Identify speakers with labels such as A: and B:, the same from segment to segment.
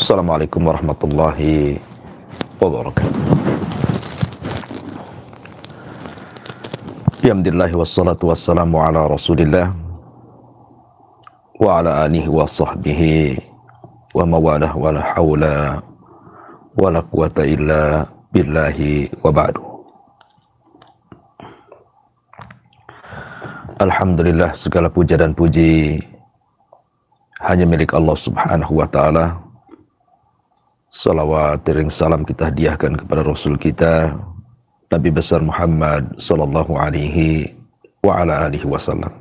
A: Assalamualaikum warahmatullahi wabarakatuh. Alhamdulillah wassalatu wassalamu ala rasulillah wa ala alihi wa sahbihi wa mawalah wa la hawla wa la quwata illa billahi wa ba'du. Alhamdulillah, segala puja dan puji hanya milik Allah subhanahu wa ta'ala. Salawat dan salam kita hadiahkan kepada Rasul kita Nabi besar Muhammad sallallahu alaihi wa ala alihi wasallam.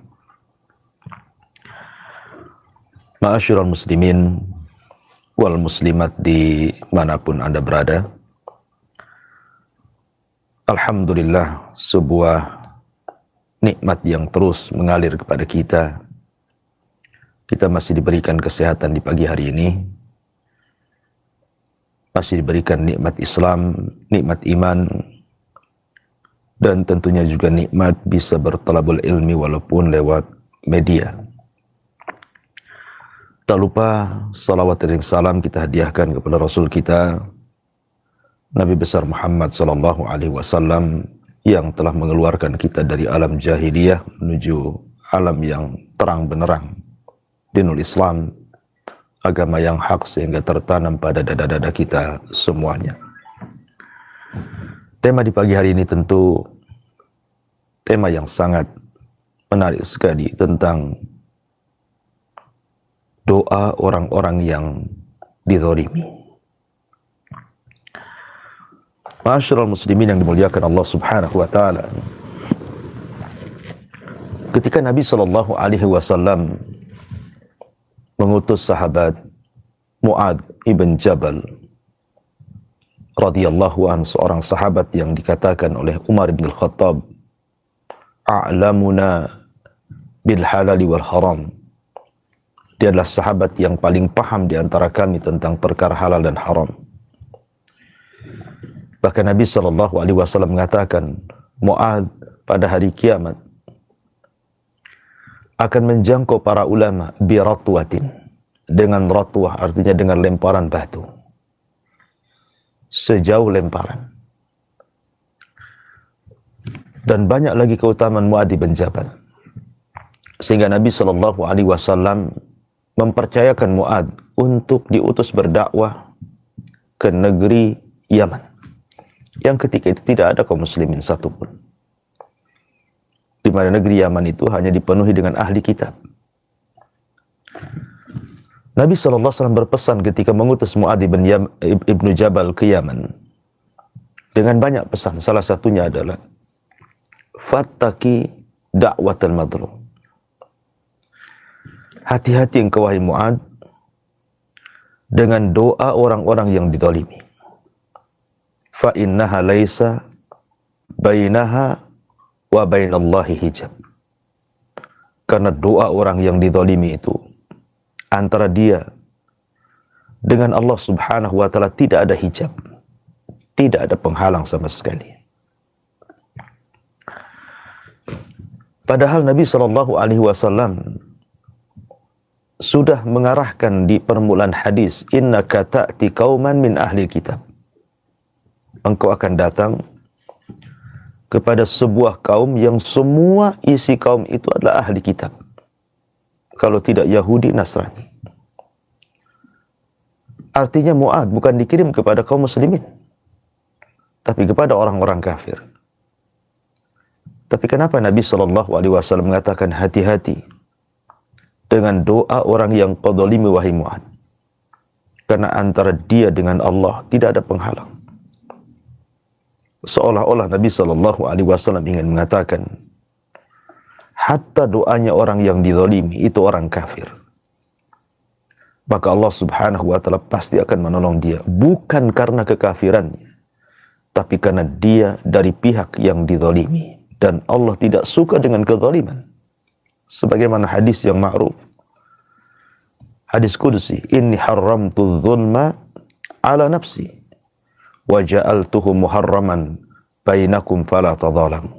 A: Ma'asyiral muslimin wal muslimat di manapun Anda berada, alhamdulillah, sebuah nikmat yang terus mengalir kepada kita. Kita masih diberikan kesehatan di pagi hari ini, masih diberikan nikmat Islam, nikmat iman, dan tentunya juga nikmat bisa bertalabul ilmi walaupun lewat media. Tak lupa salawat dan salam kita hadiahkan kepada Rasul kita Nabi besar Muhammad sallallahu alaihi wasallam yang telah mengeluarkan kita dari alam jahiliyah menuju alam yang terang benderang, dinul Islam, agama yang hak sehingga tertanam pada dada-dada kita semuanya. Tema di pagi hari ini tentu tema yang sangat menarik sekali, tentang doa orang-orang yang dizalimi. Ma'asyiral muslimin yang dimuliakan Allah subhanahu wa ta'ala, ketika Nabi sallallahu alaihi wasallam mengutus sahabat Mu'adz ibn Jabal radhiyallahu anhu, seorang sahabat yang dikatakan oleh Umar bin Khattab, a'lamuna bil halali wal haram. Dia adalah sahabat yang paling paham di antara kami tentang perkara halal dan haram. Bahkan Nabi sallallahu alaihi wasallam mengatakan, Mu'adz pada hari kiamat akan menjangkau para ulama bi ratwatin, dengan ratwah artinya dengan lemparan batu, sejauh lemparan. Dan banyak lagi keutamaan Mu'adz bin Jabal, sehingga Nabi sallallahu alaihi wasallam mempercayakan Mu'adz untuk diutus berdakwah ke negeri Yaman, yang ketika itu tidak ada kaum muslimin satupun, di mana negeri Yaman itu hanya dipenuhi dengan ahli kitab. Nabi SAW berpesan ketika mengutus Mu'adz ibnu Jabal ke Yaman dengan banyak pesan. Salah satunya adalah fattaki da'watal madlum. Hati-hati engkau wahai Mu'adz dengan doa orang-orang yang dizalimi. Fa innaha laisa bainaha wa bainallahi hijab. Karena doa orang yang dizalimi itu, antara dia dengan Allah subhanahu wa ta'ala tidak ada hijab, tidak ada penghalang sama sekali. Padahal Nabi sallallahu alaihi wasallam sudah mengarahkan di permulaan hadis, innaka ta'ti qauman min ahli kitab. Engkau akan datang kepada sebuah kaum yang semua isi kaum itu adalah ahli kitab, kalau tidak Yahudi, Nasrani. Artinya Mu'adz bukan dikirim kepada kaum muslimin, tapi kepada orang-orang kafir. Tapi kenapa Nabi SAW mengatakan hati-hati dengan doa orang yang kau zalimi wahai Mu'adz? Karena antara dia dengan Allah tidak ada penghalang. Seolah-olah Nabi SAW ingin mengatakan, hatta doanya orang yang dizalimi itu orang kafir, maka Allah subhanahu wa ta'ala pasti akan menolong dia, bukan karena kekafirannya, tapi karena dia dari pihak yang dizalimi, dan Allah tidak suka dengan kezaliman. Sebagaimana hadis yang ma'ruf, hadis qudsi, inni haramtu dzulma ala nafsi wa ja'altuhu muharraman bainakum fala tadzalamu.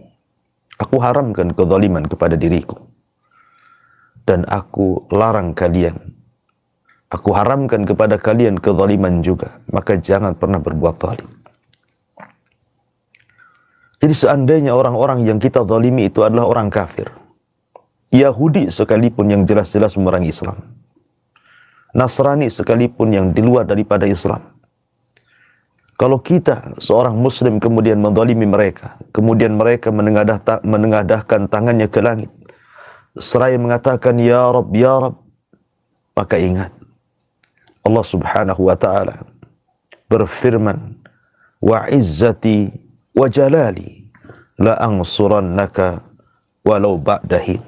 A: Aku haramkan kezaliman kepada diriku, dan aku larang kalian Aku haramkan kepada kalian kezaliman juga, maka jangan pernah berbuat zalim. Jadi seandainya orang-orang yang kita zalimi itu adalah orang kafir, Yahudi sekalipun yang jelas-jelas memerangi Islam, Nasrani sekalipun yang di luar daripada Islam, kalau kita seorang muslim kemudian menzalimi mereka, kemudian mereka menengadahkan tangannya ke langit seraya mengatakan ya Rabb, maka ingat Allah subhanahu wa ta'ala berfirman, wa izzati wa jalali la ansurannaka walau ba'dahin.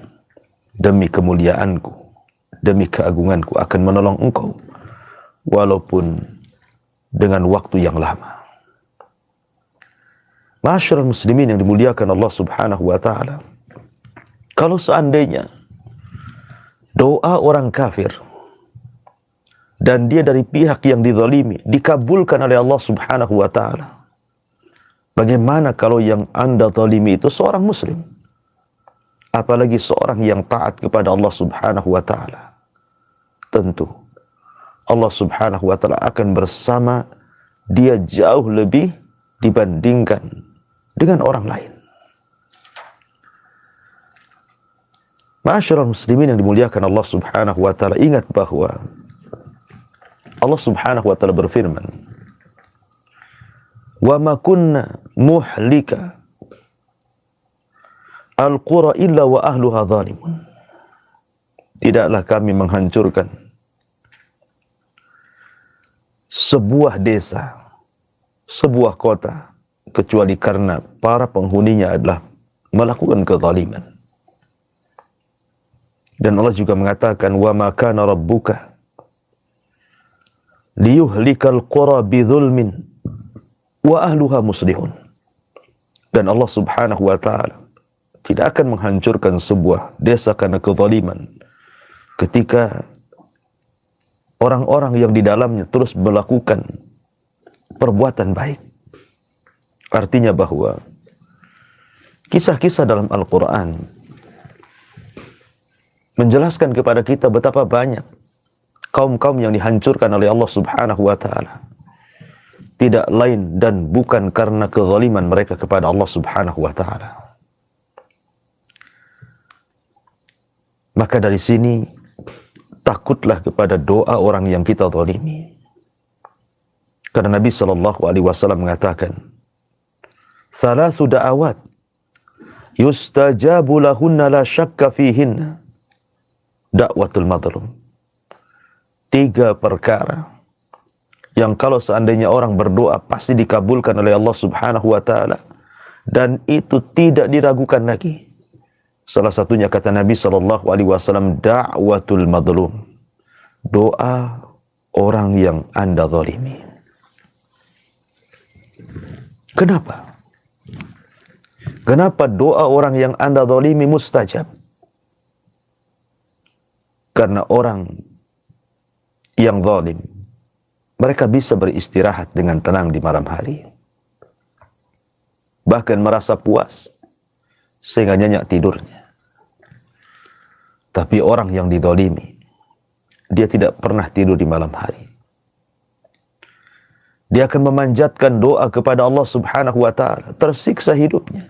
A: Demi kemuliaanku, demi keagunganku akan menolong engkau walaupun dengan waktu yang lama. Ma'asyiral muslimin yang dimuliakan Allah subhanahu wa ta'ala, kalau seandainya doa orang kafir dan dia dari pihak yang dizalimi dikabulkan oleh Allah subhanahu wa ta'ala, bagaimana kalau yang anda zalimi itu seorang muslim, apalagi seorang yang taat kepada Allah subhanahu wa ta'ala? Tentu Allah subhanahu wa ta'ala akan bersama dia jauh lebih dibandingkan dengan orang lain. Ma'asyiral muslimin yang dimuliakan Allah subhanahu wa ta'ala, ingat bahwa Allah subhanahu wa ta'ala berfirman, wa ma kunna muhlika al-qura illa wa ahluha zalimun. Tidaklah kami menghancurkan sebuah desa, sebuah kota, kecuali karena para penghuninya adalah melakukan kezaliman. Dan Allah juga mengatakan, wa ma kana rabbuka liyuhlikal qura bidzulmin wa ahluha muslihun. Dan Allah subhanahu wa ta'ala tidak akan menghancurkan sebuah desa karena kezaliman ketika orang-orang yang di dalamnya terus melakukan perbuatan baik. Artinya bahwa kisah-kisah dalam Al-Quran menjelaskan kepada kita betapa banyak kaum-kaum yang dihancurkan oleh Allah subhanahu wa ta'ala, tidak lain dan bukan karena kezaliman mereka kepada Allah subhanahu wa ta'ala. Maka dari sini takutlah kepada doa orang yang kita zalimi. Karena Nabi SAW mengatakan, thalathu da'awat yustajabu lahunna la syakka fihinna da'watul madlum. 3 perkara yang kalau seandainya orang berdoa pasti dikabulkan oleh Allah subhanahu wa ta'ala, dan itu tidak diragukan lagi. Salah satunya kata Nabi SAW, da'watul madlum, doa orang yang anda zalimi. Kenapa? Kenapa doa orang yang anda zalimi mustajab? Karena orang yang zalim, mereka bisa beristirahat dengan tenang di malam hari, bahkan merasa puas sehingga nyenyak tidurnya. Tapi orang yang dizalimi, dia tidak pernah tidur di malam hari. Dia akan memanjatkan doa kepada Allah subhanahu wa ta'ala, tersiksa hidupnya.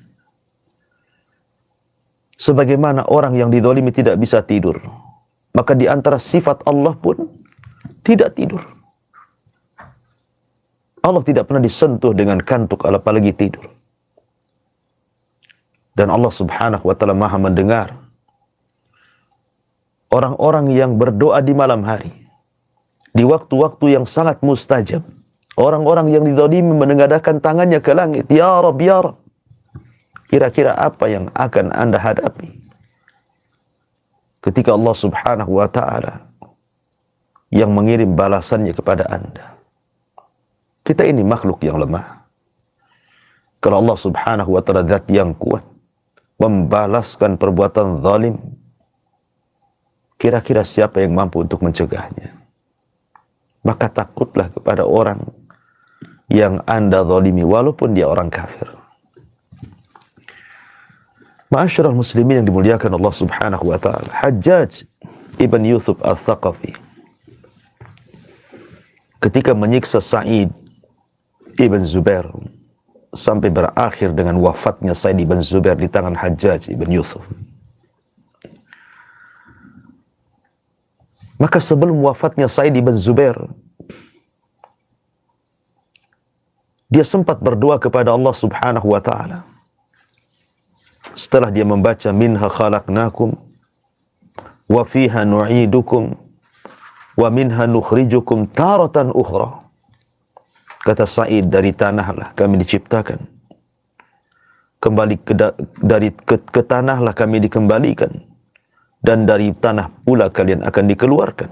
A: Sebagaimana orang yang dizalimi tidak bisa tidur, maka di antara sifat Allah pun tidak tidur. Allah tidak pernah disentuh dengan kantuk, apalagi tidur. Dan Allah subhanahu wa ta'ala maha mendengar orang-orang yang berdoa di malam hari, di waktu-waktu yang sangat mustajab. Orang-orang yang dizalimi menengadahkan tangannya ke langit, ya Rabb, ya Rabb. Kira-kira apa yang akan anda hadapi ketika Allah subhanahu wa ta'ala yang mengirim balasannya kepada anda? Kita ini makhluk yang lemah. Kalau Allah subhanahu wa ta'ala zat yang kuat membalaskan perbuatan zalim, kira-kira siapa yang mampu untuk mencegahnya? Maka takutlah kepada orang yang anda zalimi walaupun dia orang kafir. Ma'asyiral muslimin yang dimuliakan Allah subhanahu wa ta'ala, Hajjaj ibn Yusuf al-Thaqafi ketika menyiksa Sa'id ibn Zubair sampai berakhir dengan wafatnya Sa'id ibn Zubair di tangan Hajjaj ibn Yusuf. Maka sebelum wafatnya Sa'id ibn Zubair, dia sempat berdoa kepada Allah Subhanahu wa ta'ala. Setelah dia membaca minha khalaqnakum wa fiha nu'idukum wa minha nukhrijukum taratan ukhra. Kata Sa'id, dari tanahlah kami diciptakan, kembali ke tanahlah kami dikembalikan, dan dari tanah pula kalian akan dikeluarkan.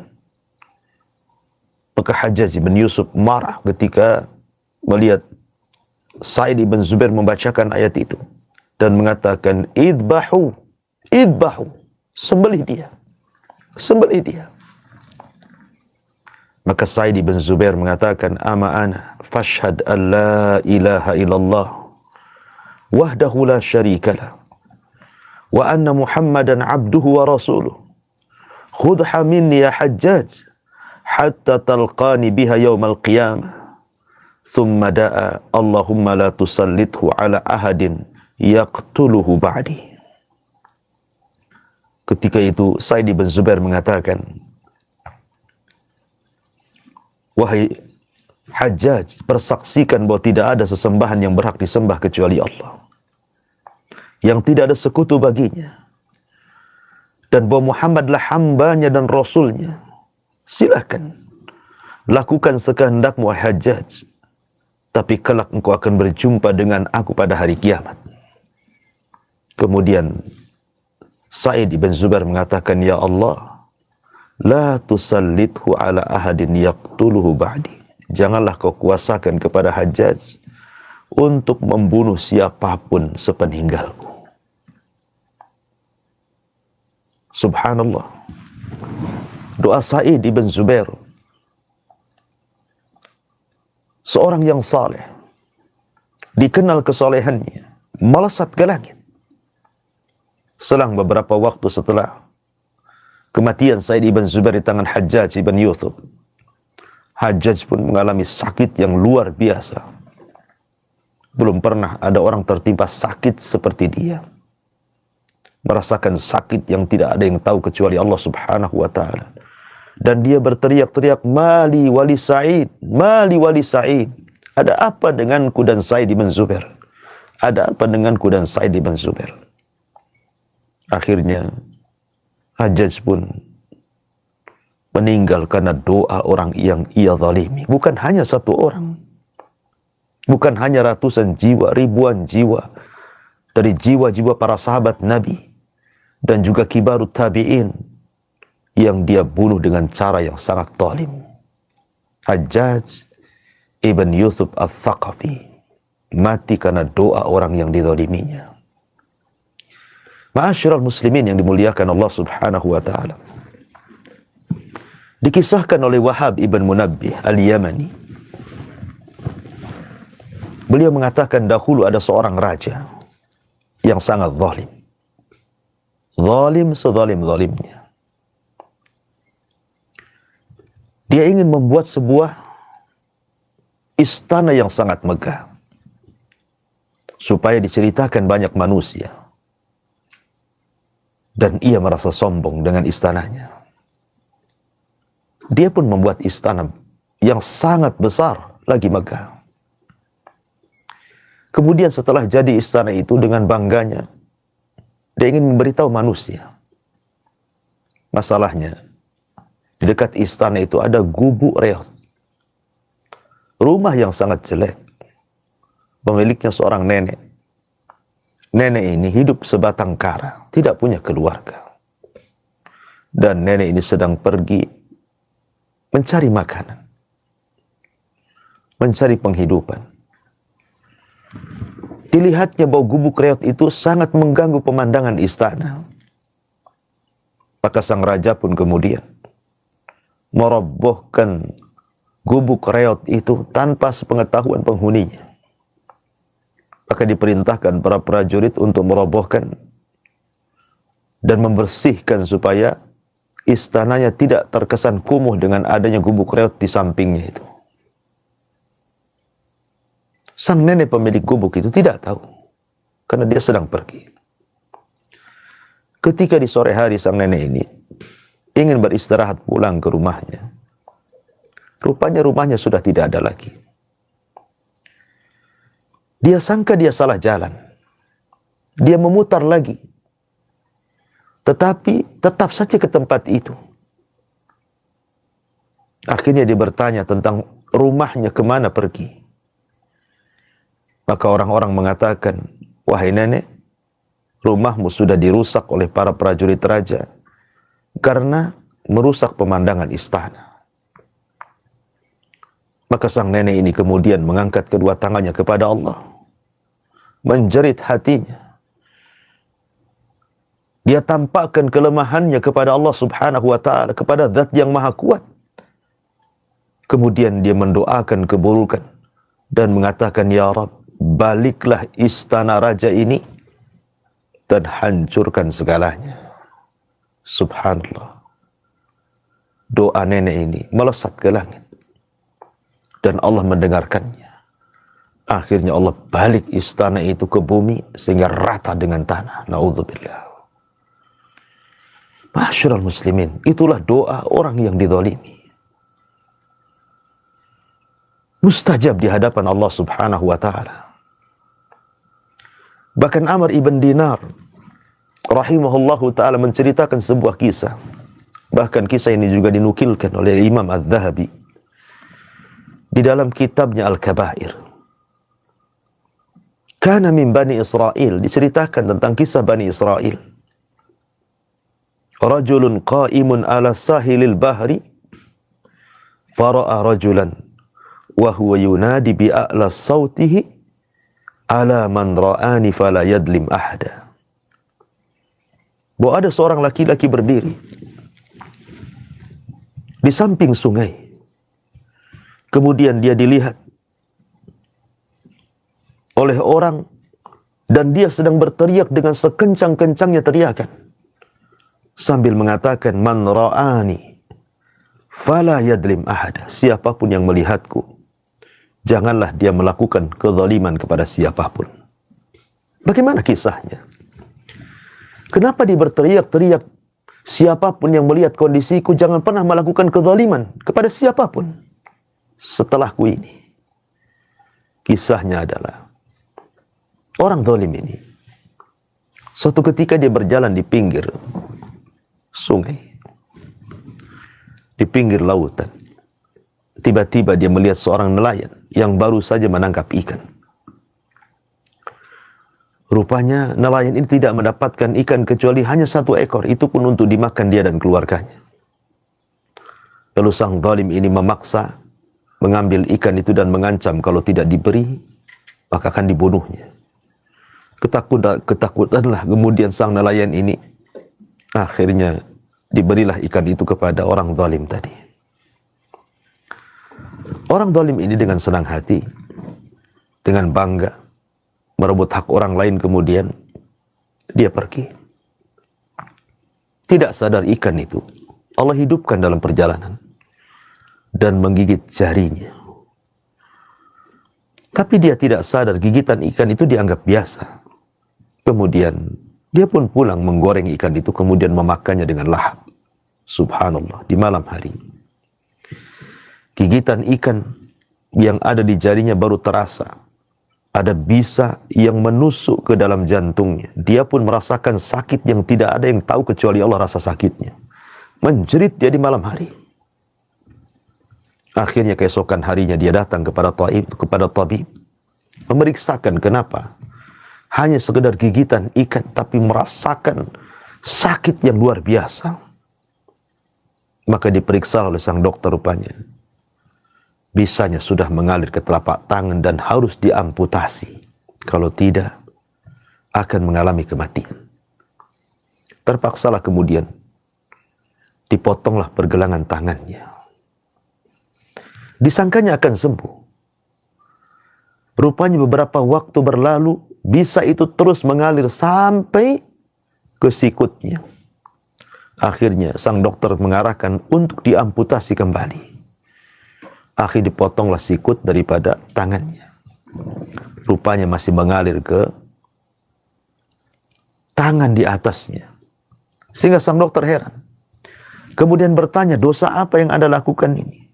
A: Maka Hajjaj bin Yusuf marah ketika melihat Sa'id ibn Zubair membacakan ayat itu dan mengatakan, idbahu, sembelih dia, sembelih dia. Maka Sa'id ibn Zubair mengatakan, ama ana fashhad an la ilaha illallah wahdahu la syarikalah wa anna Muhammadan abduhu wa rasuluh. Khudha minni ya Hajjaj hatta talqani biha yawmal qiyamah. Thumma da'a Allahumma la tusallithu ala ahadin yaqtuluhu ba'di. Ketika itu Sa'id ibn Zubair mengatakan, wahai Hajjaj, persaksikan bahwa tidak ada sesembahan yang berhak disembah kecuali Allah, yang tidak ada sekutu baginya, dan bahwa Muhammadlah hambanya dan rasulnya. Silakan lakukan sekehendakmu, Hajjaj, tapi kelak engkau akan berjumpa dengan aku pada hari kiamat. Kemudian Sa'id ibn Zubair mengatakan, ya Allah, la tusallithu ala ahadin yaqtuluhu ba'di. Janganlah kau kuasakan kepada Hajjaj untuk membunuh siapapun sepeninggalku. Subhanallah. Doa Sa'id ibn Zubair, seorang yang saleh, dikenal kesolehannya, melesat ke langit. Selang beberapa waktu setelah kematian Sa'id ibn Zubair di tangan Hajjaj ibn Yusuf, Hajjaj pun mengalami sakit yang luar biasa. Belum pernah ada orang tertimpa sakit seperti dia. Merasakan sakit yang tidak ada yang tahu kecuali Allah Subhanahu wa ta'ala. Dan dia berteriak-teriak, mali wali Sa'id, mali wali Sa'id. Ada apa denganku dan Sa'id ibn Zubair? Ada apa denganku dan Sa'id ibn Zubair? Akhirnya Hajjaj pun meninggal karena doa orang yang ia zalimi. Bukan hanya satu orang, bukan hanya ratusan jiwa, ribuan jiwa dari jiwa-jiwa para sahabat Nabi dan juga kibarut tabi'in yang dia bunuh dengan cara yang sangat zalim. Hajjaj ibn Yusuf al-Thaqafi mati karena doa orang yang dizaliminya. Ma'asyiral muslimin yang dimuliakan Allah Subhanahu wa ta'ala. Dikisahkan oleh Wahab ibn Munabbih al-Yamani. Beliau mengatakan dahulu ada seorang raja yang sangat zalim. Zalim sezalim-zalimnya. Dia ingin membuat sebuah istana yang sangat megah, supaya diceritakan banyak manusia. Dan ia merasa sombong dengan istananya. Dia pun membuat istana yang sangat besar, lagi megah. Kemudian setelah jadi istana itu, dengan bangganya dia ingin memberitahu manusia. Masalahnya, di dekat istana itu ada gubuk reot, rumah yang sangat jelek. Pemiliknya seorang nenek. Nenek ini hidup sebatang kara, tidak punya keluarga. Dan nenek ini sedang pergi mencari makanan, mencari penghidupan. Dilihatnya bahwa gubuk reot itu sangat mengganggu pemandangan istana. Maka sang raja pun kemudian merobohkan gubuk reot itu tanpa sepengetahuan penghuninya. Maka diperintahkan para prajurit untuk merobohkan dan membersihkan supaya istananya tidak terkesan kumuh dengan adanya gubuk reot di sampingnya itu. Sang nenek pemilik gubuk itu tidak tahu, karena dia sedang pergi. Ketika di sore hari sang nenek ini ingin beristirahat pulang ke rumahnya, rupanya rumahnya sudah tidak ada lagi. Dia sangka dia salah jalan. Dia memutar lagi. Tetapi tetap saja ke tempat itu. Akhirnya dia bertanya tentang rumahnya kemana pergi. Maka orang-orang mengatakan, wahai nenek, rumahmu sudah dirusak oleh para prajurit raja karena merusak pemandangan istana. Maka sang nenek ini kemudian mengangkat kedua tangannya kepada Allah, menjerit hatinya. Dia tampakkan kelemahannya kepada Allah subhanahu wa ta'ala, kepada zat yang maha kuat. Kemudian dia mendoakan keburukan dan mengatakan, ya Rabb, baliklah istana raja ini dan hancurkan segalanya. Subhanallah. Doa nenek ini melesat ke langit dan Allah mendengarkannya. Akhirnya Allah balik istana itu ke bumi sehingga rata dengan tanah. Na'udzubillah. Ma'asyiral muslimin, itulah doa orang yang dizalimi. Mustajab di hadapan Allah subhanahu wa ta'ala. Bahkan Amr ibn Dinar rahimahullahu ta'ala menceritakan sebuah kisah. Bahkan kisah ini juga dinukilkan oleh Imam Az-Zahabi di dalam kitabnya Al-Kabair. Kana min Bani Israel, diceritakan tentang kisah Bani Israel. Rajulun qa'imun ala sahilil bahri fara'a rajulan wa huwa yunadi bi'a'la sawtihi ala man ra'ani fala yadlim ahada. Bahwa ada seorang laki-laki berdiri di samping sungai. Kemudian dia dilihat oleh orang dan dia sedang berteriak dengan sekencang-kencangnya teriakan sambil mengatakan, man ra'ani fala yadlim ahada. Siapapun yang melihatku, janganlah dia melakukan kezaliman kepada siapapun. Bagaimana kisahnya? Kenapa dia berteriak-teriak, siapapun yang melihat kondisiku jangan pernah melakukan kezaliman kepada siapapun setelahku ini? Kisahnya adalah orang zalim ini suatu ketika dia berjalan di pinggir sungai, di pinggir lautan. Tiba-tiba dia melihat seorang nelayan yang baru saja menangkap ikan. Rupanya nelayan ini tidak mendapatkan ikan kecuali hanya satu ekor, itu pun untuk dimakan dia dan keluarganya. Lalu sang zalim ini memaksa mengambil ikan itu dan mengancam kalau tidak diberi maka akan dibunuhnya. Ketakutanlah kemudian sang nelayan ini. Akhirnya diberilah ikan itu kepada orang zalim tadi. Orang zalim ini dengan senang hati, dengan bangga, merebut hak orang lain, kemudian dia pergi. Tidak sadar ikan itu Allah hidupkan dalam perjalanan dan menggigit jarinya. Tapi dia tidak sadar gigitan ikan itu dianggap biasa. Kemudian dia pun pulang menggoreng ikan itu, kemudian memakannya dengan lahap. Subhanallah, di malam hari. Gigitan ikan yang ada di jarinya baru terasa. Ada bisa yang menusuk ke dalam jantungnya. Dia pun merasakan sakit yang tidak ada yang tahu kecuali Allah rasa sakitnya. Menjerit dia di malam hari. Akhirnya keesokan harinya dia datang kepada tabib, memeriksakan kenapa hanya sekedar gigitan ikan tapi merasakan sakit yang luar biasa. Maka diperiksa oleh sang dokter, rupanya bisanya sudah mengalir ke telapak tangan dan harus diamputasi. Kalau tidak, akan mengalami kematian. Terpaksalah kemudian dipotonglah pergelangan tangannya. Disangkanya akan sembuh. Rupanya beberapa waktu berlalu, bisa itu terus mengalir sampai ke sikutnya. Akhirnya sang dokter mengarahkan untuk diamputasi kembali. Akhirnya dipotonglah sikut daripada tangannya. rupanya masih mengalir ke tangan di atasnya. Sehingga sang dokter heran. Kemudian bertanya, dosa apa yang Anda lakukan ini?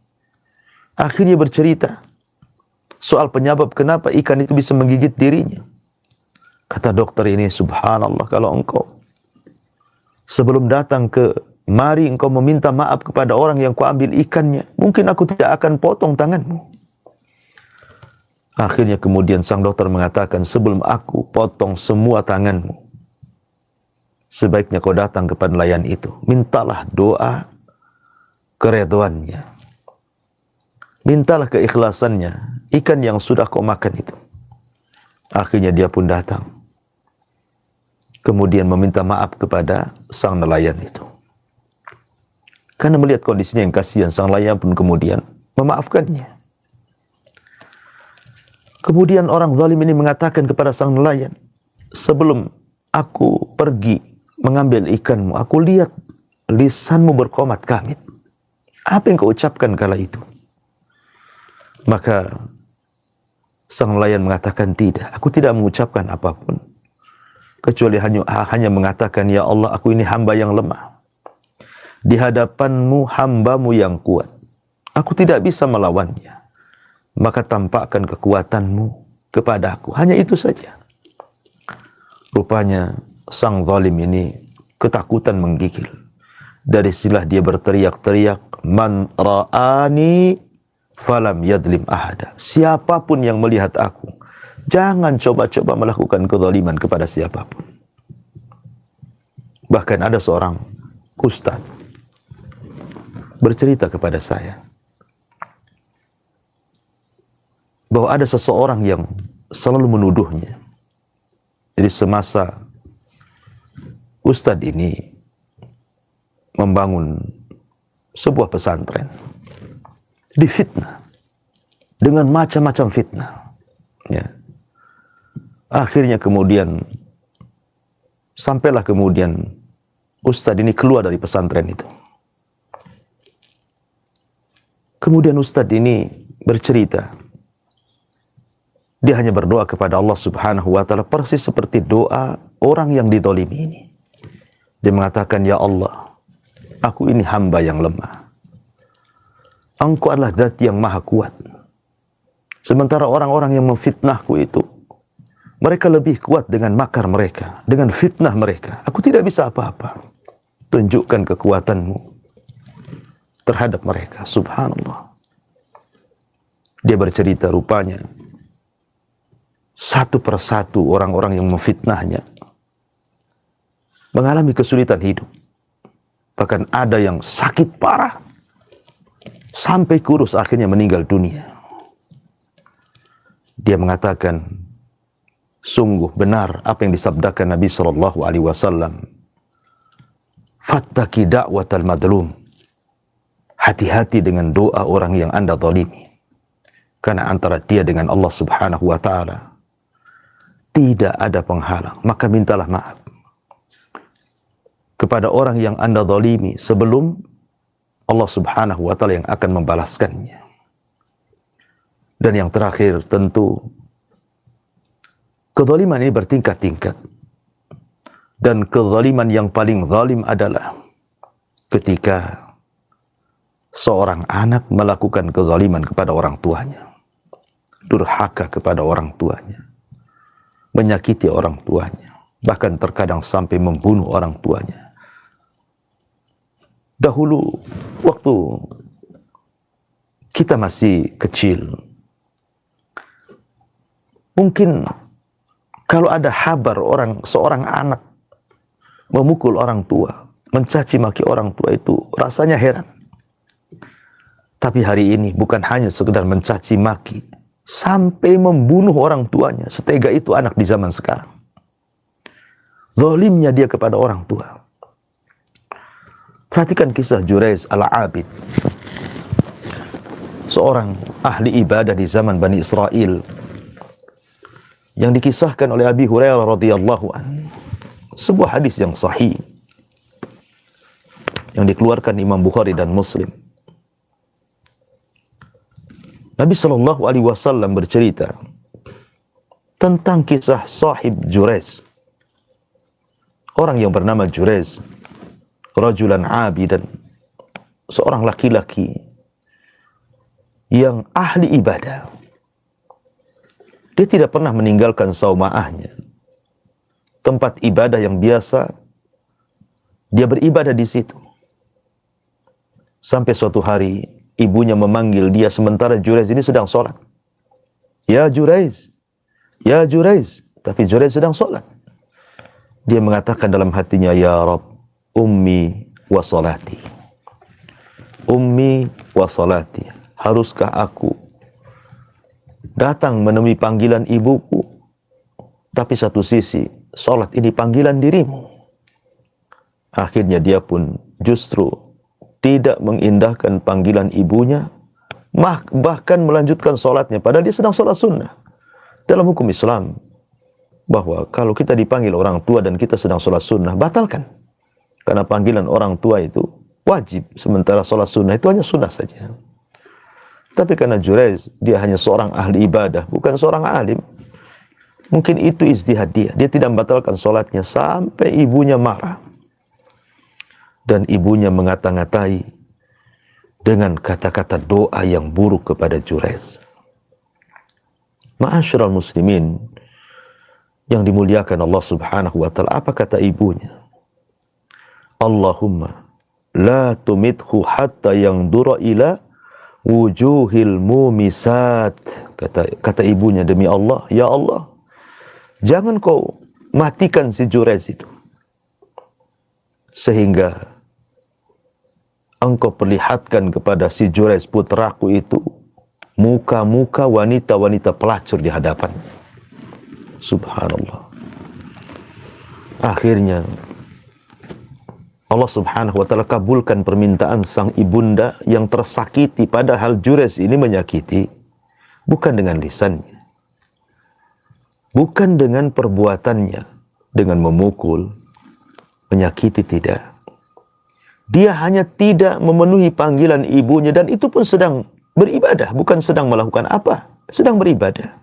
A: Akhirnya bercerita soal penyebab kenapa ikan itu bisa menggigit dirinya. Kata dokter ini, subhanallah, kalau engkau sebelum datang ke mari engkau meminta maaf kepada orang yang kau ambil ikannya, mungkin aku tidak akan potong tanganmu. Akhirnya kemudian sang dokter mengatakan, sebelum aku potong semua tanganmu, sebaiknya kau datang kepada nelayan itu, mintalah doa keredoannya, mintalah keikhlasannya, ikan yang sudah kau makan itu. Akhirnya dia pun datang, kemudian meminta maaf kepada sang nelayan itu. Karena melihat kondisinya yang kasihan, sang nelayan pun kemudian memaafkannya. Kemudian orang zalim ini mengatakan kepada sang nelayan, sebelum aku pergi mengambil ikanmu, aku lihat lisanmu berkomat kamit. Apa yang kau ucapkan kala itu? Maka sang nelayan mengatakan, tidak, aku tidak mengucapkan apapun, kecuali hanya mengatakan, ya Allah, aku ini hamba yang lemah. Di hadapanmu hambamu yang kuat. Aku tidak bisa melawannya. Maka tampakkan kekuatanmu kepadaku. Hanya itu saja. Rupanya sang zalim ini ketakutan menggigil. Dari sinilah dia berteriak-teriak, man ra'ani falam yadlim ahada. Siapapun yang melihat aku, jangan coba-coba melakukan kezaliman kepada siapapun. Bahkan ada seorang ustaz bercerita kepada saya bahwa ada seseorang yang selalu menuduhnya. Jadi semasa ustadz ini membangun sebuah pesantren, difitnah dengan macam-macam fitnah. Ya. Akhirnya kemudian sampailah kemudian ustadz ini keluar dari pesantren itu. Kemudian ustadz ini bercerita, dia hanya berdoa kepada Allah Subhanahu wa ta'ala persis seperti doa orang yang dizalimi ini. Dia mengatakan, ya Allah, aku ini hamba yang lemah. Engkau adalah zat yang maha kuat. Sementara orang-orang yang memfitnahku itu, mereka lebih kuat dengan makar mereka, dengan fitnah mereka. Aku tidak bisa apa-apa. Tunjukkan kekuatanmu terhadap mereka. Subhanallah. Dia bercerita rupanya, satu persatu orang-orang yang memfitnahnya mengalami kesulitan hidup. Bahkan ada yang sakit parah sampai kurus, akhirnya meninggal dunia. Dia mengatakan, sungguh benar apa yang disabdakan Nabi SAW. Fattaki da'watal madlum. Hati-hati dengan doa orang yang Anda zalimi. Karena antara dia dengan Allah Subhanahu wa ta'ala tidak ada penghalang, maka mintalah maaf kepada orang yang Anda zalimi sebelum Allah Subhanahu wa ta'ala yang akan membalaskannya. Dan yang terakhir, tentu kezaliman ini bertingkat-tingkat. Dan kezaliman yang paling zalim adalah ketika seorang anak melakukan kezaliman kepada orang tuanya, durhaka kepada orang tuanya, menyakiti orang tuanya, bahkan terkadang sampai membunuh orang tuanya. Dahulu waktu kita masih kecil, mungkin kalau ada kabar seorang anak memukul orang tua, mencaci maki orang tua, itu rasanya heran. Tapi hari ini bukan hanya sekedar mencaci maki, sampai membunuh orang tuanya. Setega itu anak di zaman sekarang. Zalimnya dia kepada orang tua. Perhatikan kisah Jurayz al-Abid, seorang ahli ibadah di zaman Bani Israel, yang dikisahkan oleh Abi Hurairah radhiyallahu anhu. Sebuah hadis yang sahih yang dikeluarkan Imam Bukhari dan Muslim. Nabi SAW bercerita tentang kisah sahib Jurez. Orang yang bernama Jurez, rajulan abidan, seorang laki-laki yang ahli ibadah. Dia tidak pernah meninggalkan saumaahnya, tempat ibadah yang biasa dia beribadah di situ. Sampai suatu hari ibunya memanggil dia sementara Jurez ini sedang sholat. Ya Jurez, ya Jurez. Tapi Jurez sedang sholat. Dia mengatakan dalam hatinya, ya Rabb, ummi wa salati. Ummi wa salati. Haruskah aku datang menemui panggilan ibuku, tapi satu sisi sholat ini panggilan dirimu. Akhirnya dia pun justru tidak mengindahkan panggilan ibunya, bahkan melanjutkan sholatnya, padahal dia sedang sholat sunnah. Dalam hukum Islam, bahwa kalau kita dipanggil orang tua dan kita sedang sholat sunnah, batalkan. Karena panggilan orang tua itu wajib, sementara sholat sunnah itu hanya sunnah saja. Tapi karena Jurez, dia hanya seorang ahli ibadah, bukan seorang alim. Mungkin itu ijtihad dia. Dia tidak membatalkan sholatnya sampai ibunya marah. Dan ibunya mengata-ngatai dengan kata-kata doa yang buruk kepada Jurez. Ma'asyiral muslimin yang dimuliakan Allah subhanahu wa ta'ala, apa kata ibunya? Allahumma la tumithu hatta yang dura ila wujuhil mumisat. Kata ibunya, demi Allah, ya Allah, jangan kau matikan si Jurez itu, sehingga engkau perlihatkan kepada si Jurez putraku itu muka-muka wanita-wanita pelacur di hadapan. Subhanallah. Akhirnya Allah subhanahu wa ta'ala kabulkan permintaan sang ibunda yang tersakiti, padahal Jurez ini menyakiti bukan dengan lisannya, bukan dengan perbuatannya, dengan memukul, menyakiti, tidak. Dia hanya tidak memenuhi panggilan ibunya, dan itu pun sedang beribadah, bukan sedang melakukan apa, sedang beribadah.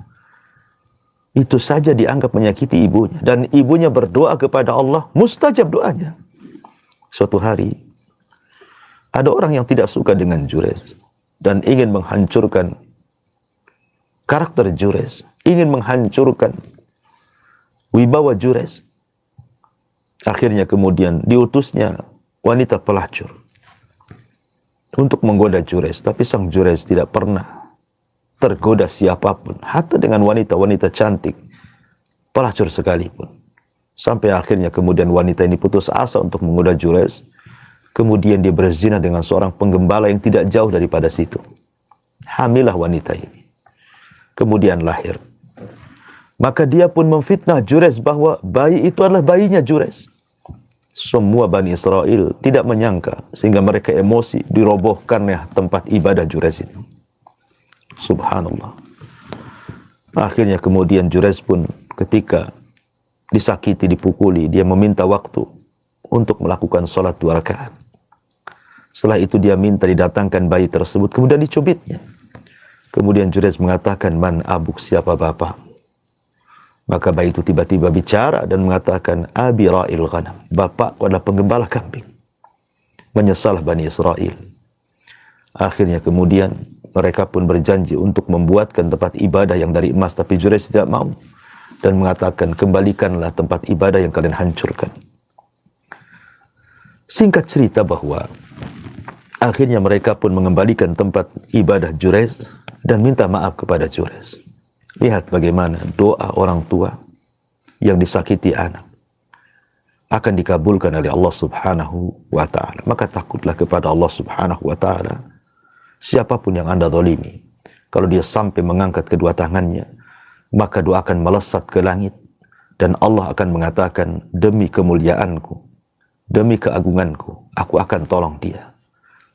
A: Itu saja dianggap menyakiti ibunya, dan ibunya berdoa kepada Allah, mustajab doanya. Suatu hari, ada orang yang tidak suka dengan Jurez dan ingin menghancurkan karakter Jurez, ingin menghancurkan wibawa Jurez. Akhirnya kemudian diutusnya wanita pelacur untuk menggoda Jurez, tapi sang Jurez tidak pernah tergoda siapapun, hatta dengan wanita-wanita cantik, pelacur sekalipun. Sampai akhirnya kemudian wanita ini putus asa untuk menggoda Jurez. Kemudian dia berzina dengan seorang penggembala yang tidak jauh daripada situ. Hamilah wanita ini. Kemudian lahir. Maka dia pun memfitnah Jurez bahwa bayi itu adalah bayinya Jurez. Semua Bani Israel tidak menyangka, sehingga mereka emosi, dirobohkannya tempat ibadah Jurez itu. Subhanallah. Akhirnya kemudian Jurez pun ketika disakiti, dipukuli, dia meminta waktu untuk melakukan sholat 2 rakaat. Setelah itu dia minta didatangkan bayi tersebut, kemudian dicubitnya. Kemudian Jurez mengatakan, man abuk, siapa bapak? Maka bayi itu tiba-tiba bicara dan mengatakan, abi ra'il ghanam, bapakku adalah penggembala kambing. Menyesalah Bani Israel. Akhirnya kemudian mereka pun berjanji untuk membuatkan tempat ibadah yang dari emas, tapi Jurez tidak mau dan mengatakan, kembalikanlah tempat ibadah yang kalian hancurkan. Singkat cerita bahwa akhirnya mereka pun mengembalikan tempat ibadah Jurez dan minta maaf kepada Jurez. Lihat bagaimana doa orang tua yang disakiti anak akan dikabulkan oleh Allah subhanahu wa ta'ala. Maka takutlah kepada Allah subhanahu wa ta'ala. Siapapun yang Anda zalimi, kalau dia sampai mengangkat kedua tangannya, maka doa akan melesat ke langit, dan Allah akan mengatakan, demi kemuliaanku, demi keagunganku, aku akan tolong dia,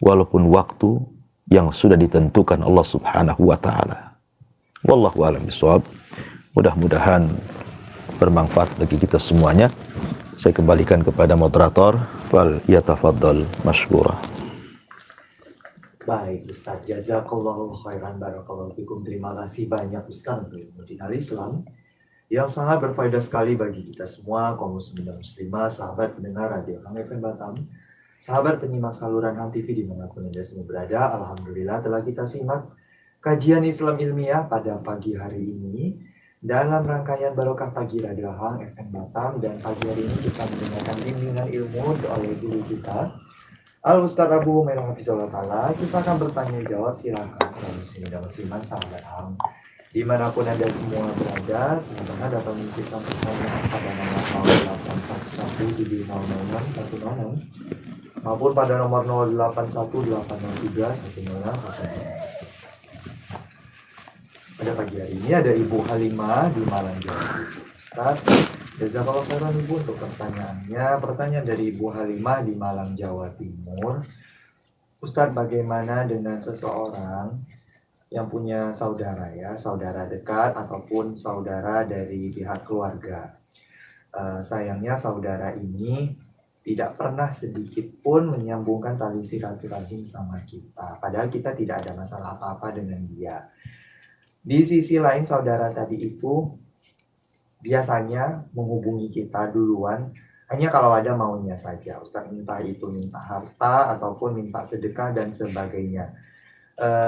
A: walaupun waktu yang sudah ditentukan Allah subhanahu wa ta'ala. Wallahu a'lam bishawab. Mudah-mudahan bermanfaat bagi kita semuanya. Saya kembalikan kepada moderator. Wal yatafaddal mashkura.
B: Baik Ustaz, jazakallahu khairan, barakallahu fikum. Terima kasih banyak Ustaz untuk ilmu dinal Islam. yang sangat berfaedah sekali bagi kita semua, kaum muslimin dan muslimah, sahabat pendengar Radio Hang FM Batam, sahabat penyimak saluran Hang TV dimanapun Anda semua berada. Alhamdulillah telah kita simak kajian Islam ilmiah pada pagi hari ini dalam rangkaian Barokah Pagi Radio Hang FM Batam, dan pagi hari ini kita mendengarkan bimbingan ilmu oleh guru kita Al Ustaz Abu Humairah Hafizullah Ta'ala. Kita akan bertanya jawab, silakan kaum muslimin dan muslimah sahabat Hang dimanapun Anda semua berada, silakan dapat mengisipkan pertanyaan pada nomor 08117006 maupun pada nomor 0818031001. Pada pagi hari ini ada Ibu Halimah di Malang, Jawa Timur. Ustaz, jazakallahu khairan Ibu untuk pertanyaannya. Pertanyaan dari Ibu Halimah di Malang, Jawa Timur. Ustaz, bagaimana dengan seseorang yang punya saudara saudara dekat ataupun saudara dari pihak keluarga. Sayangnya saudara ini tidak pernah sedikit pun menyambungkan tali silaturahim sama kita, padahal kita tidak ada masalah apa-apa dengan dia. Di sisi lain saudara tadi itu biasanya menghubungi kita duluan hanya kalau ada maunya saja, Ustaz, entah itu minta harta ataupun minta sedekah dan sebagainya.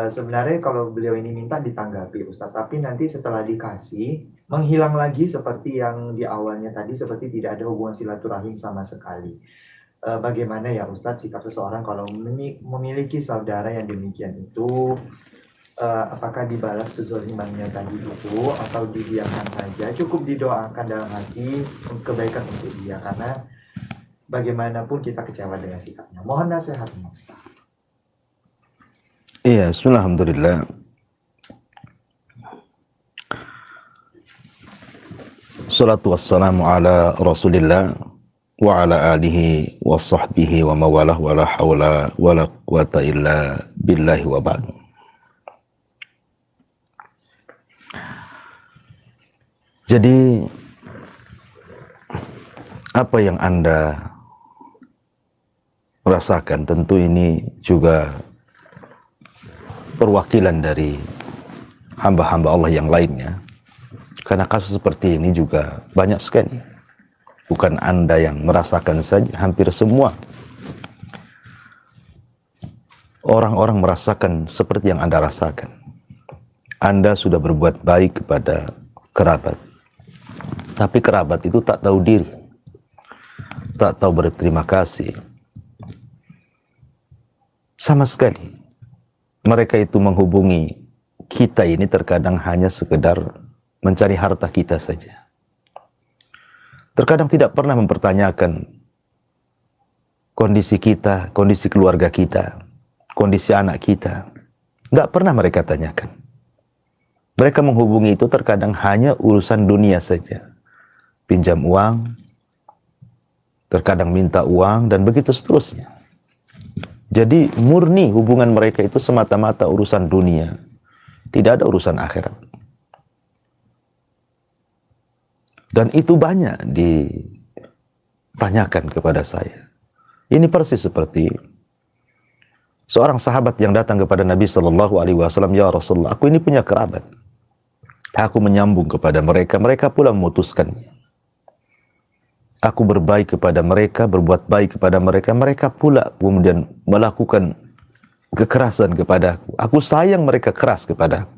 B: Sebenarnya kalau beliau ini minta ditanggapi Ustadz, tapi nanti setelah dikasih menghilang lagi seperti yang di awalnya tadi, seperti tidak ada hubungan silaturahim sama sekali. Bagaimana ya Ustadz sikap seseorang kalau memiliki saudara yang demikian itu? Apakah dibalas kezalimannya tadi itu atau didiamkan saja? Cukup didoakan dalam hati kebaikan untuk dia, karena bagaimanapun kita kecewa dengan sikapnya. Mohon nasihatnya Ustadz.
A: Iya, alhamdulillah. Salatu wassalamu ala Rasulillah wa ala alihi wa sahbihi wa mawalah wa la hawla wa la quwata illa billahi wa ba'd. Jadi apa yang Anda rasakan tentu ini juga perwakilan dari hamba-hamba Allah yang lainnya, karena kasus seperti ini juga banyak sekali. Bukan Anda yang merasakan saja, hampir semua orang-orang merasakan seperti yang Anda rasakan. Anda sudah berbuat baik kepada kerabat, tapi kerabat itu tak tahu diri, tak tahu berterima kasih sama sekali. Mereka itu menghubungi kita ini terkadang hanya sekedar mencari harta kita saja. Terkadang tidak pernah mempertanyakan kondisi kita, kondisi keluarga kita, kondisi anak kita. Tidak pernah mereka tanyakan. Mereka menghubungi itu terkadang hanya urusan dunia saja. Pinjam uang, terkadang minta uang, dan begitu seterusnya. Jadi murni hubungan mereka itu semata-mata urusan dunia, tidak ada urusan akhirat. Dan itu banyak ditanyakan kepada saya. Ini persis seperti seorang sahabat yang datang kepada Nabi Shallallahu Alaihi Wasallam, ya Rasulullah, aku ini punya kerabat, aku menyambung kepada mereka, mereka pula memutuskannya. Aku berbaik kepada mereka, berbuat baik kepada mereka, mereka pula kemudian melakukan kekerasan kepadaku. Aku sayang mereka keras kepadaku.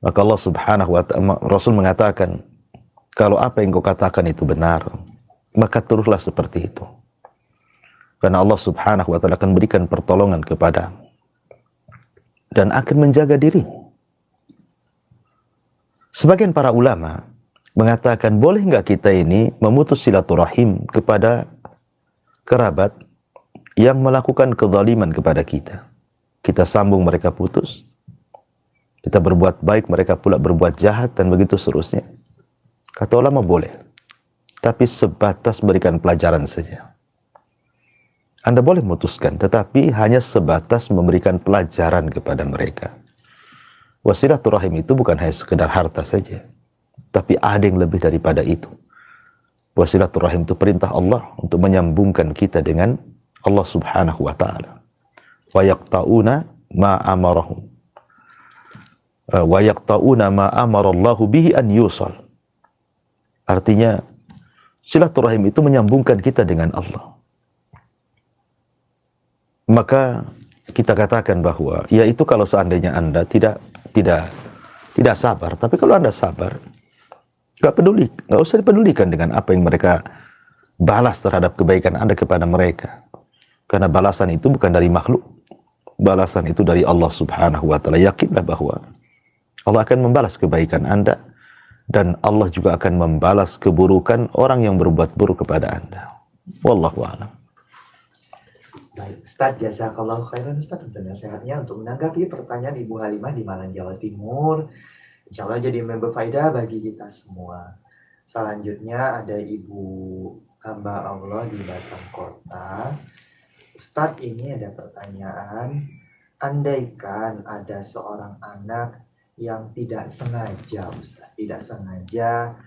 A: Maka Allah Subhanahu wa ta'ala, Rasul mengatakan, kalau apa yang kau katakan itu benar, maka teruslah seperti itu. Karena Allah Subhanahu wa ta'ala akan berikan pertolongan kepadamu dan akan menjaga diri. Sebagian para ulama mengatakan, boleh nggak kita ini memutus silaturahim kepada kerabat yang melakukan kezaliman kepada kita? Kita sambung, mereka putus. Kita berbuat baik, mereka pula berbuat jahat, dan begitu seterusnya. Kata ulama boleh, tapi sebatas berikan pelajaran saja. Anda boleh memutuskan, tetapi hanya sebatas memberikan pelajaran kepada mereka. Silaturahim itu bukan hanya sekedar harta saja, tapi ada yang lebih daripada itu. Silaturahim itu perintah Allah untuk menyambungkan kita dengan Allah Subhanahu wa ta'ala. Wa yaqta'una ma amarahum. wa yaqta'una ma amarallahu bihi an yusal. Artinya silaturahim itu menyambungkan kita dengan Allah. Maka kita katakan bahwa ya itu kalau seandainya Anda tidak sabar, tapi kalau Anda sabar, nggak usah dipedulikan dengan apa yang mereka balas terhadap kebaikan Anda kepada mereka. Karena balasan itu bukan dari makhluk. Balasan itu dari Allah Subhanahu wa taala. Yakinlah bahwa Allah akan membalas kebaikan Anda dan Allah juga akan membalas keburukan orang yang berbuat buruk kepada Anda. Wallahu a'lam.
B: Baik, Ustaz, jazakallahu khairan Ustaz untuk nasihatnya untuk menanggapi pertanyaan Ibu Halimah di Malang, Jawa Timur. Insya Allah jadi member faedah bagi kita semua. Selanjutnya ada Ibu hamba Allah di Batam Kota. Ustaz, ini ada pertanyaan. Andaikan ada seorang anak yang tidak sengaja, Ustaz, tidak sengaja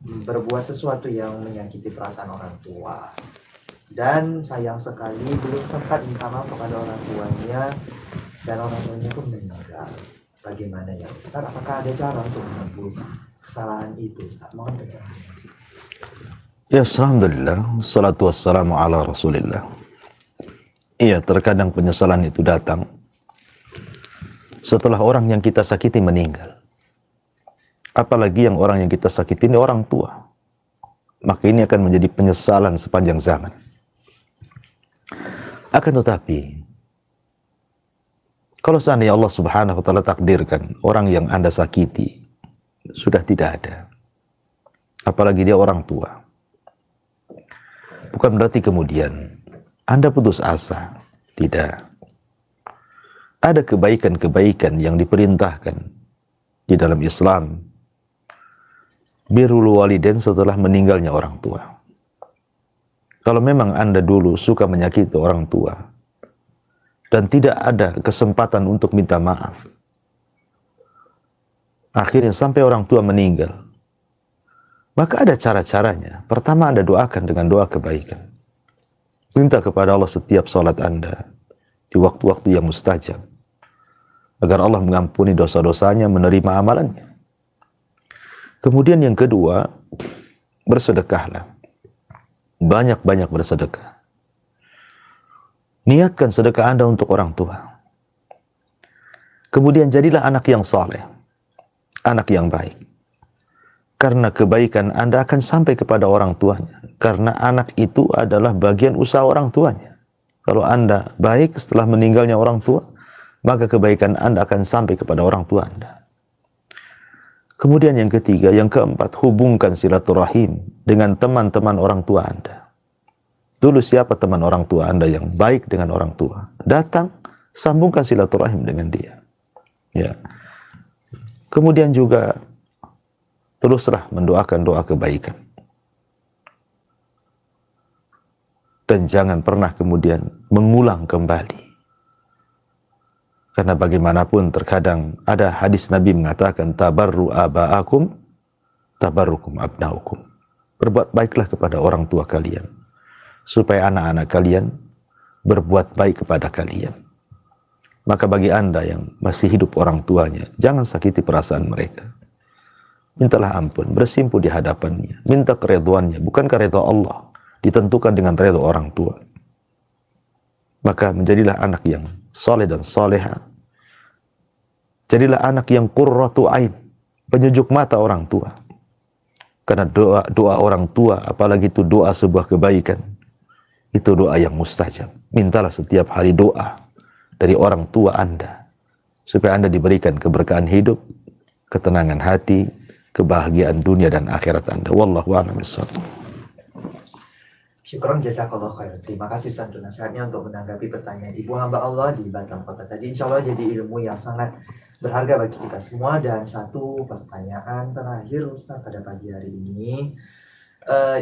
B: berbuat sesuatu yang menyakiti perasaan orang tua. Dan sayang sekali belum sempat minta maaf kepada orang tuanya dan orang tuanya pun meninggal. Bagaimana ya Ustaz? Apakah ada cara untuk menebus kesalahan itu Ustaz? Mohon penjelasannya Ustaz.
A: Ya, alhamdulillah, salatu wassalamu ala rasulillah. Iya, terkadang penyesalan itu datang setelah orang yang kita sakiti meninggal. Apalagi yang orang yang kita sakiti ini orang tua. Maka ini akan menjadi penyesalan sepanjang zaman. Akan tetapi, kalau seandainya Allah Subhanahu wa taala takdirkan orang yang Anda sakiti sudah tidak ada, apalagi dia orang tua, bukan berarti kemudian Anda putus asa. Tidak. Ada kebaikan-kebaikan yang diperintahkan di dalam Islam. Birrul walidain setelah meninggalnya orang tua. Kalau memang Anda dulu suka menyakiti orang tua dan tidak ada kesempatan untuk minta maaf, akhirnya sampai orang tua meninggal, maka ada cara-caranya. Pertama, Anda doakan dengan doa kebaikan. Minta kepada Allah setiap salat Anda di waktu-waktu yang mustajab, agar Allah mengampuni dosa-dosanya, menerima amalannya. Kemudian yang kedua, bersedekahlah. Banyak-banyak bersedekah. Niatkan sedekah Anda untuk orang tua. Kemudian jadilah anak yang saleh, anak yang baik. Karena kebaikan Anda akan sampai kepada orang tuanya. Karena anak itu adalah bagian usaha orang tuanya. Kalau Anda baik setelah meninggalnya orang tua, maka kebaikan Anda akan sampai kepada orang tua Anda. Kemudian yang ketiga, yang keempat, hubungkan silaturahim dengan teman-teman orang tua Anda. Dulu siapa teman orang tua Anda yang baik dengan orang tua? Datang, sambungkan silaturahim dengan dia. Ya. Kemudian juga teruslah mendoakan doa kebaikan. Dan jangan pernah kemudian mengulang kembali. Karena bagaimanapun terkadang ada hadis Nabi mengatakan tabarru aba'akum tabarrukum abnaukum. Berbuat baiklah kepada orang tua kalian supaya anak-anak kalian berbuat baik kepada kalian. Maka bagi Anda yang masih hidup orang tuanya, jangan sakiti perasaan mereka. Mintalah ampun, bersimpuh di hadapannya, minta keridhaannya, bukan keridhaan Allah, ditentukan dengan ridha orang tua. Maka menjadilah anak yang soleh dan soleha. Jadilah anak yang qurratu ain, penyejuk mata orang tua. Karena doa orang tua, apalagi itu doa sebuah kebaikan, itu doa yang mustajab. Mintalah setiap hari doa dari orang tua Anda, supaya Anda diberikan keberkahan hidup, ketenangan hati, kebahagiaan dunia dan akhirat Anda. Wallahu a'lam bishawab.
B: Syukron jazakallah khair. Terima kasih Ustaz untuk nasihatnya untuk menanggapi pertanyaan Ibu hamba Allah di Batam Kota tadi. Insya Allah jadi ilmu yang sangat berharga bagi kita semua. Dan satu pertanyaan terakhir Ustaz pada pagi hari ini.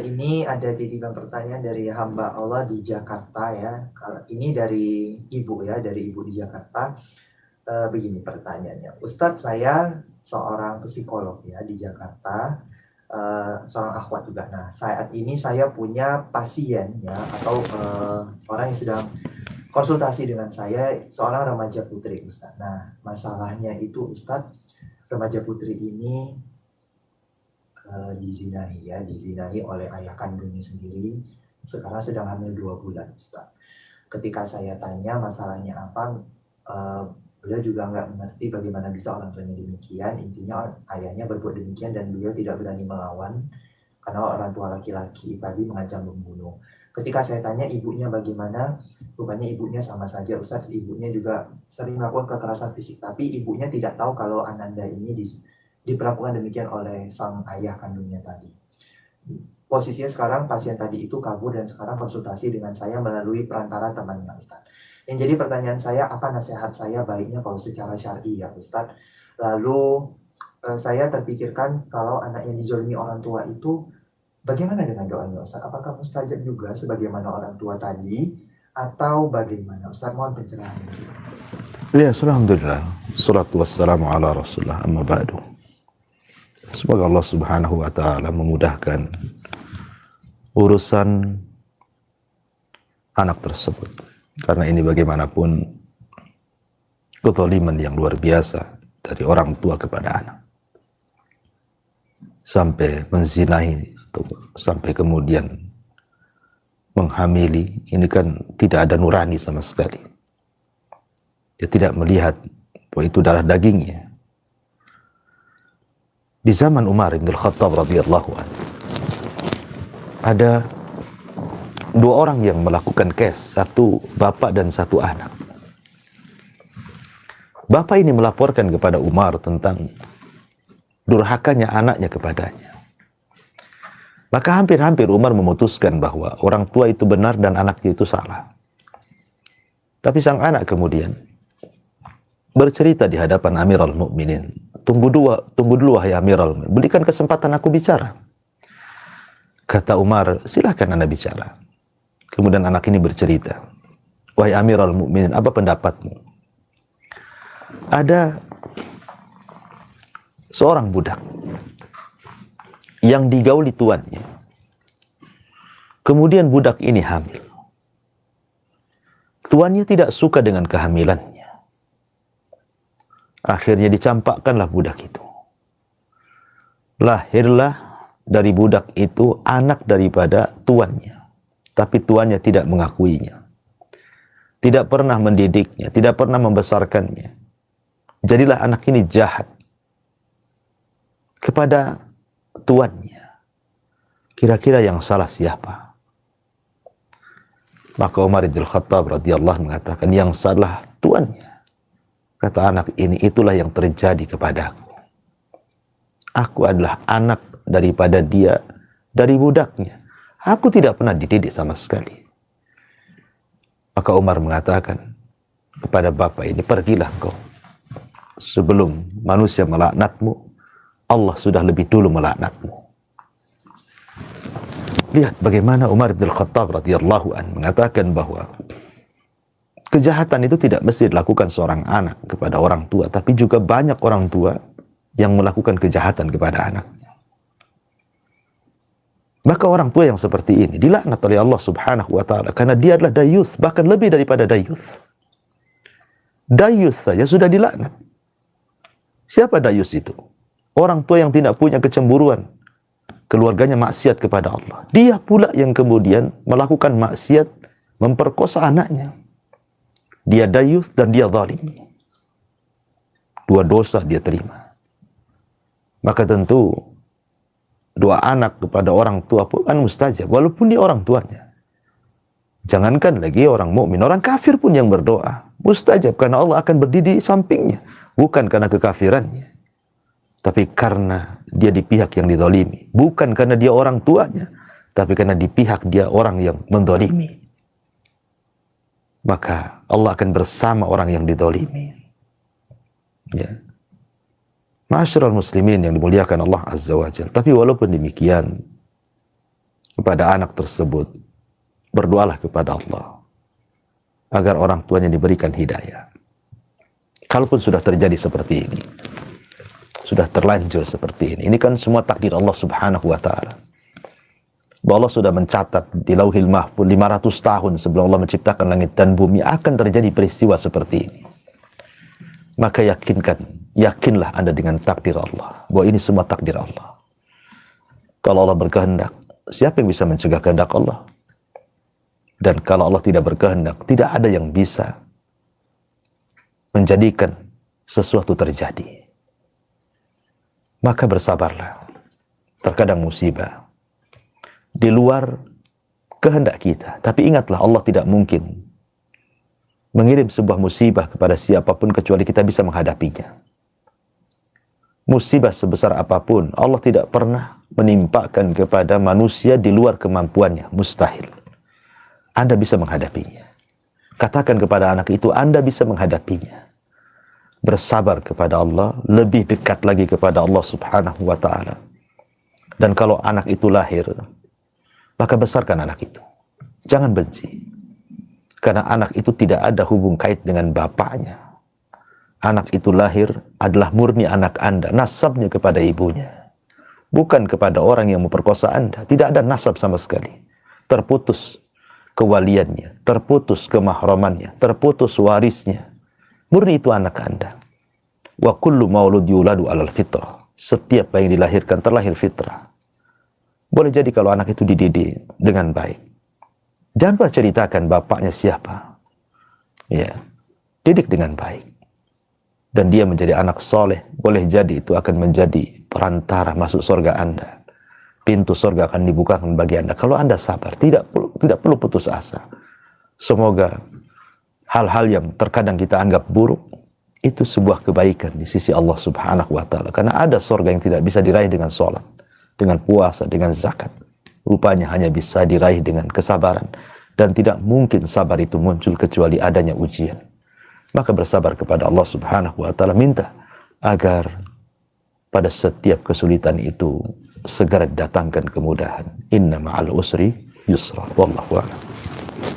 B: Ini ada titipan pertanyaan dari hamba Allah di Jakarta ya. Ini dari Ibu ya, dari Ibu di Jakarta. Begini pertanyaannya. Ustaz, saya seorang psikolog ya di Jakarta. Seorang akhwat juga. Nah, saat ini saya punya pasien ya atau orang yang sedang konsultasi dengan saya, seorang remaja putri Ustaz. Nah, masalahnya itu Ustaz, remaja putri ini dizinahi oleh ayah kandungnya sendiri. Sekarang sedang hamil 2 bulan, Ustaz. Ketika saya tanya masalahnya apa, beliau juga nggak mengerti bagaimana bisa orang tuanya demikian. Intinya ayahnya berbuat demikian dan beliau tidak berani melawan karena orang tua laki-laki tadi mengancam membunuh. Ketika saya tanya ibunya bagaimana, rupanya ibunya sama saja, Ustaz. Ibunya juga sering melakukan kekerasan fisik, tapi ibunya tidak tahu kalau Ananda ini diperlakukan demikian oleh sang ayah kandungnya tadi. Posisinya sekarang pasien tadi itu kabur dan sekarang konsultasi dengan saya melalui perantara temannya, Ustaz. Yang jadi pertanyaan saya, apa nasihat saya baiknya kalau secara syar'i ya, Ustaz? Lalu saya terpikirkan kalau anak yang dizolimi orang tua itu, bagaimana dengan doanya, Ustaz? Apakah mustajab juga sebagaimana orang tua tadi, atau bagaimana? Ustaz, mohon pencerahan.
A: Ya, alhamdulillah. Salatu wassalamu ala Rasulullah, amma ba'du. Semoga Allah Subhanahu wa taala memudahkan urusan anak tersebut. Karena ini bagaimanapun kezaliman yang luar biasa dari orang tua kepada anak. Sampai menzinahi atau sampai kemudian menghamili, ini kan tidak ada nurani sama sekali. Dia tidak melihat bahwa itu darah dagingnya. Di zaman Umar bin Khattab radhiyallahu anhu, ada 2 orang yang melakukan kes, 1 bapak dan 1 anak. Bapak ini melaporkan kepada Umar tentang durhakanya anaknya kepadanya. Maka hampir-hampir Umar memutuskan bahwa orang tua itu benar dan anaknya itu salah. Tapi sang anak kemudian bercerita di hadapan Amirul Mukminin, tunggu dulu wahai Amirul Mukminin, berikan kesempatan aku bicara. Kata Umar, silakan Anda bicara. Kemudian anak ini bercerita, wahai Amirul Mukminin, apa pendapatmu? Ada seorang budak yang digauli tuannya. Kemudian budak ini hamil. Tuannya tidak suka dengan kehamilannya. Akhirnya dicampakkanlah budak itu. Lahirlah dari budak itu anak daripada tuannya. Tapi tuannya tidak mengakuinya. Tidak pernah mendidiknya, tidak pernah membesarkannya. Jadilah anak ini jahat kepada tuannya. Kira-kira yang salah siapa? Maka Umar bin Khattab radhiyallahu mengatakan, yang salah tuannya. Kata anak ini, itulah yang terjadi kepadaku. Aku adalah anak daripada dia, dari budaknya. Aku tidak pernah dididik sama sekali. Maka Umar mengatakan kepada bapak ini, pergilah kau. Sebelum manusia melaknatmu, Allah sudah lebih dulu melaknatmu. Lihat bagaimana Umar bin Khattab radhiyallahu anhu mengatakan bahwa kejahatan itu tidak mesti dilakukan seorang anak kepada orang tua, tapi juga banyak orang tua yang melakukan kejahatan kepada anaknya. Maka orang tua yang seperti ini dilaknat oleh Allah Subhanahu wa taala karena dia adalah dayuth, bahkan lebih daripada dayuth. Dayuth saja sudah dilaknat. Siapa dayuth itu? Orang tua yang tidak punya kecemburuan, keluarganya maksiat kepada Allah. Dia pula yang kemudian melakukan maksiat, memperkosa anaknya. Dia dayuth dan dia zalim. 2 dosa dia terima. Maka tentu doa anak kepada orang tua pun kan mustajab, walaupun dia orang tuanya. Jangankan lagi orang mukmin, orang kafir pun yang berdoa mustajab, karena Allah akan berdiri di sampingnya, bukan karena kekafirannya, tapi karena dia di pihak yang dizalimi, bukan karena dia orang tuanya, tapi karena di pihak dia orang yang menzalimi. Maka Allah akan bersama orang yang dizalimi. Ya. Ma'asyiral muslimin yang dimuliakan Allah Azza wa Jalla. Tapi walaupun demikian, kepada anak tersebut berdoalah kepada Allah agar orang tuanya diberikan hidayah. Kalaupun sudah terjadi seperti ini, sudah terlanjur seperti ini kan semua takdir Allah Subhanahu wa taala. Bahwa Allah sudah mencatat di Lauhil Mahfuz 500 tahun sebelum Allah menciptakan langit dan bumi akan terjadi peristiwa seperti ini. Maka yakinkan yakinlah Anda dengan takdir Allah, bahwa ini semua takdir Allah. Kalau Allah berkehendak, siapa yang bisa mencegah kehendak Allah? Dan kalau Allah tidak berkehendak, tidak ada yang bisa menjadikan sesuatu terjadi. Maka bersabarlah. Terkadang musibah di luar kehendak kita. Tapi ingatlah, Allah tidak mungkin mengirim sebuah musibah kepada siapapun kecuali kita bisa menghadapinya. Musibah sebesar apapun, Allah tidak pernah menimpakan kepada manusia di luar kemampuannya. Mustahil. Anda bisa menghadapinya. Katakan kepada anak itu, Anda bisa menghadapinya. Bersabar kepada Allah, lebih dekat lagi kepada Allah subhanahu wa ta'ala. Dan kalau anak itu lahir, maka besarkan anak itu. Jangan benci. Karena anak itu tidak ada hubung kait dengan bapaknya. Anak itu lahir adalah murni anak Anda, nasabnya kepada ibunya. Bukan kepada orang yang memperkosa Anda. Tidak ada nasab sama sekali. Terputus kewaliannya, terputus kemahramannya, terputus warisnya. Murni itu anak Anda. Wa kullu maulud yuladu alal fitrah. Setiap yang dilahirkan terlahir fitrah. Boleh jadi kalau anak itu dididik dengan baik. Jangan pernah ceritakan bapaknya siapa. Ya, didik dengan baik. Dan dia menjadi anak soleh, boleh jadi itu akan menjadi perantara masuk surga Anda. Pintu surga akan dibukakan bagi Anda. Kalau Anda sabar, tidak perlu putus asa. Semoga hal-hal yang terkadang kita anggap buruk, itu sebuah kebaikan di sisi Allah subhanahu wa ta'ala. Karena ada surga yang tidak bisa diraih dengan sholat, dengan puasa, dengan zakat. Rupanya hanya bisa diraih dengan kesabaran. Dan tidak mungkin sabar itu muncul kecuali adanya ujian. Maka bersabar kepada Allah subhanahu wa ta'ala. Minta agar pada setiap kesulitan itu segera datangkan kemudahan. Inna ma'al usri yusra. Wallahu a'lam.